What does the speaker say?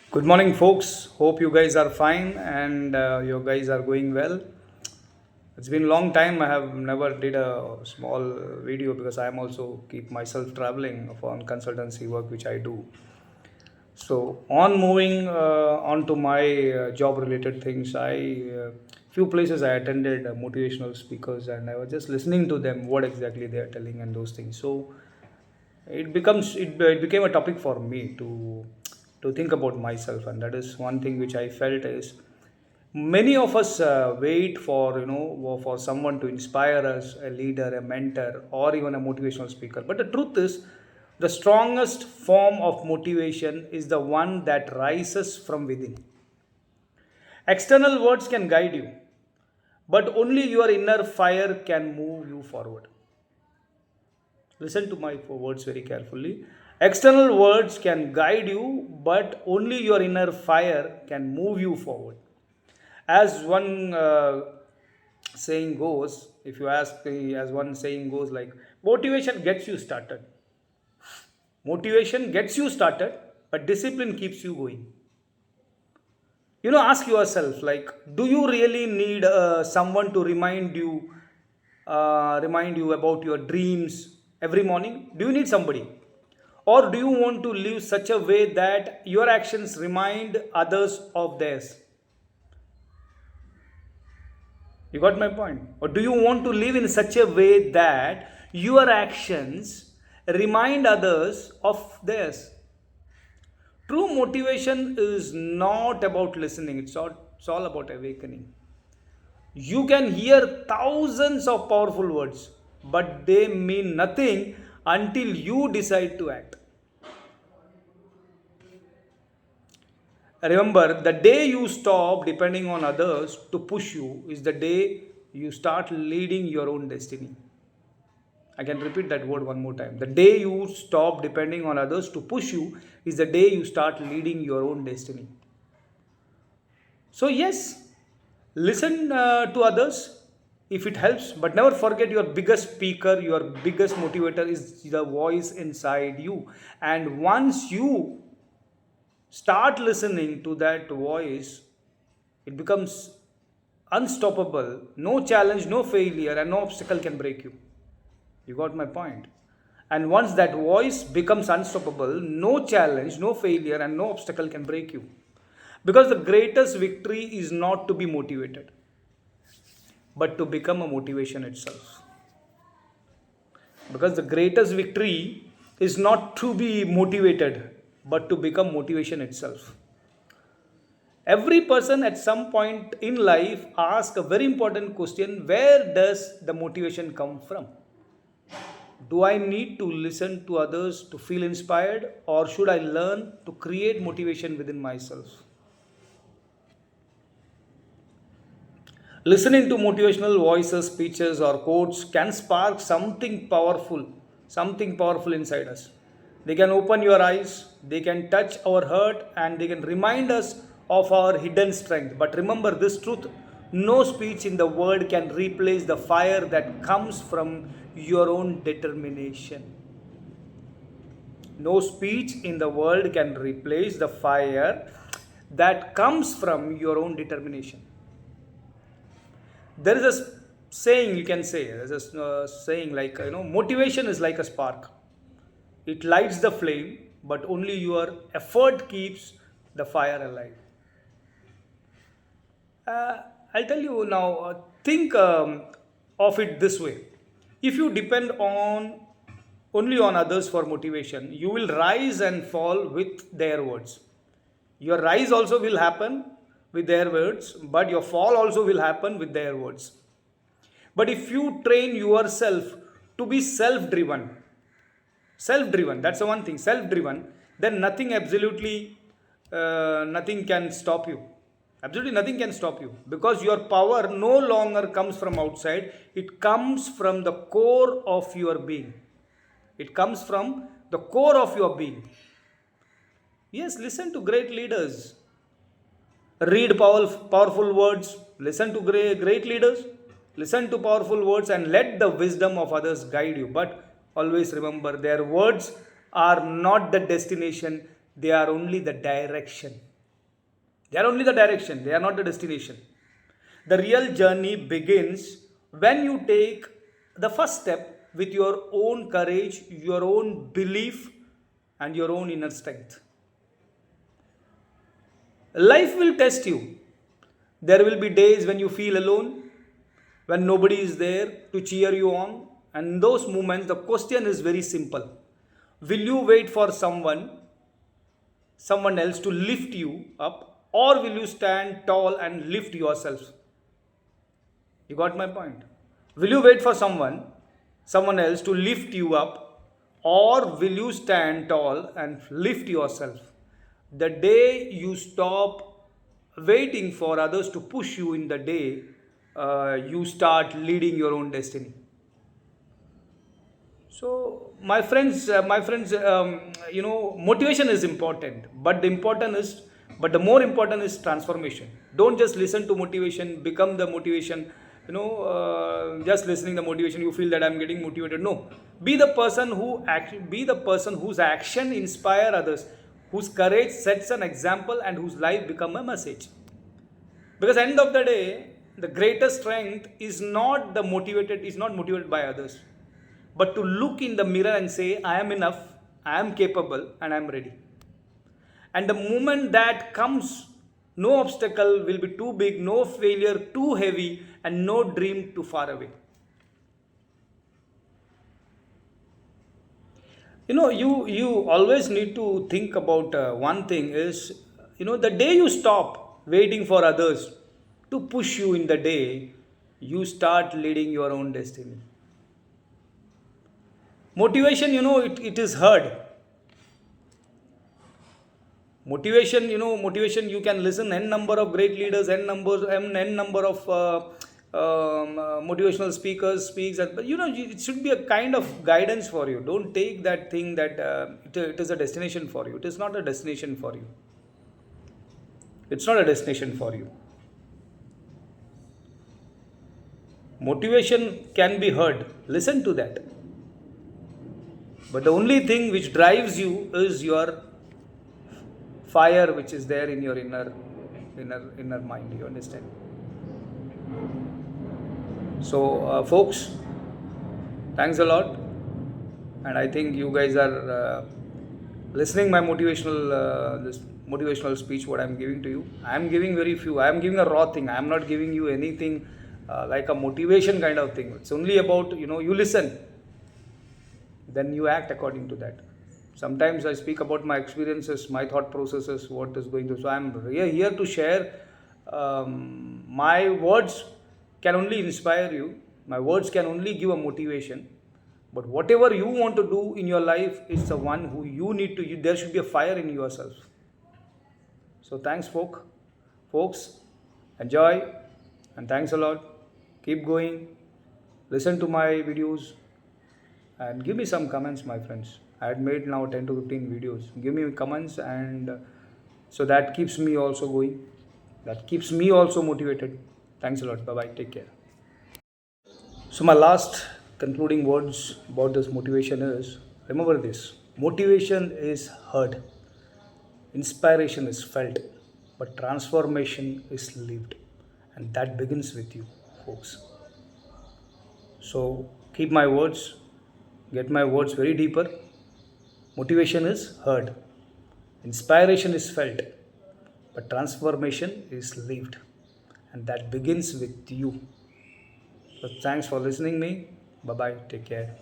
Good morning, folks. Hope you guys are fine and you guys are going well. It's been a long time. I have never did a small video because I am also keep myself traveling on consultancy work which I do. So on moving on to my job related things, I few places I attended motivational speakers and I was just listening to them what exactly they are telling and those things. So it became a topic for me to think about myself, and that is one thing which I felt is many of us wait for for someone to inspire us, a leader, a mentor, or even a motivational speaker. But the truth is, the strongest form of motivation is the one that rises from within. External words can guide you, but only your inner fire can move you forward. Listen to my words very carefully. External words can guide you, but only your inner fire can move you forward. As one saying goes, if you ask me, as one saying goes, like motivation gets you started. Motivation gets you started, but discipline keeps you going. Ask yourself, like, do you really need someone to remind you about your dreams every morning? Do you need somebody? Or do you want to live such a way that your actions remind others of theirs? You got my point? Or do you want to live in such a way that your actions remind others of theirs? True motivation is not about listening, it's all about awakening. You can hear thousands of powerful words, but they mean nothing until you decide to act. Remember, the day you stop depending on others to push you is the day you start leading your own destiny. I can repeat that word one more time. The day you stop depending on others to push you is the day you start leading your own destiny. So, yes, listen to others if it helps, but never forget your biggest speaker, your biggest motivator is the voice inside you. And once you start listening to that voice, it becomes unstoppable. No challenge, no failure, and no obstacle can break you. You got my point? And once that voice becomes unstoppable, no challenge, no failure, and no obstacle can break you. Because the greatest victory is not to be motivated, but to become a motivation itself. Because the greatest victory is not to be motivated, but to become motivation itself. Every person at some point in life asks a very important question: where does the motivation come from? Do I need to listen to others to feel inspired, or should I learn to create motivation within myself? Listening to motivational voices, speeches, or quotes can spark something powerful inside us. They can open your eyes, they can touch our heart, and they can remind us of our hidden strength. But remember this truth: no speech in the world can replace the fire that comes from your own determination. No speech in the world can replace the fire that comes from your own determination. There is a saying, you can say, there's a saying like, motivation is like a spark. It lights the flame, but only your effort keeps the fire alive. I'll tell you now, think of it this way: if you depend on only on others for motivation, you will rise and fall with their words. Your rise also will happen with their words, but your fall also will happen with their words. But if you train yourself to be self driven, that's the one thing, self driven, then nothing can stop you. Absolutely nothing can stop you, because your power no longer comes from outside, it comes from the core of your being. It comes from the core of your being. Yes, listen to great leaders. Read powerful words. Listen to great leaders. Listen to powerful words and let the wisdom of others guide you. But always remember, their words are not the destination, they are only the direction. They are only the direction, they are not the destination. The real journey begins when you take the first step with your own courage, your own belief, and your own inner strength. Life will test you. There will be days when you feel alone, when nobody is there to cheer you on. And in those moments, the question is very simple. Will you wait for someone else to lift you up, or will you stand tall and lift yourself? You got my point? Will you wait for someone else to lift you up, or will you stand tall and lift yourself? The day you stop waiting for others to push you in the day, you start leading your own destiny. So, motivation is important, but the more important is transformation. Don't just listen to motivation, become the motivation. Just listening the motivation, you feel that I'm getting motivated. No, be the person whose action inspire others, whose courage sets an example, and whose life become a message. Because end of the day, the greatest strength is not motivated by others, but to look in the mirror and say, I am enough, I am capable, and I am ready. And the moment that comes, no obstacle will be too big, no failure too heavy, and no dream too far away. You always need to think about one thing is, the day you stop waiting for others to push you in the day, you start leading your own destiny. Motivation, it is heard. Motivation, you can listen n number of great leaders, n number of motivational speakers speaks, but it should be a kind of guidance for you. Don't take that thing that it is a destination for you. It is not a destination for you. It's not a destination for you. Motivation can be heard. Listen to that. But the only thing which drives you is your fire, which is there in your inner mind. You understand? So, folks, thanks a lot, and I think you guys are listening my this motivational speech. What I'm giving to you, I'm giving very few. I'm giving a raw thing. I'm not giving you anything like a motivation kind of thing. It's only about you listen, then you act according to that. Sometimes I speak about my experiences, my thought processes, what is going through. So I'm here to share. My words can only inspire you. My words can only give a motivation. But whatever you want to do in your life is the one who you need to. There should be a fire in yourself. So thanks, folks. Enjoy, and thanks a lot. Keep going. Listen to my videos, and give me some comments, my friends. I had made now 10 to 15 videos. Give me comments, and so that keeps me also going. That keeps me also motivated. Thanks a lot. Bye-bye. Take care. So my last concluding words about this motivation is, remember this. Motivation is heard. Inspiration is felt. But transformation is lived. And that begins with you, folks. So keep my words. Get my words very deeper. Motivation is heard. Inspiration is felt. But transformation is lived. And that begins with you. So thanks for listening me. Bye-bye. Take care.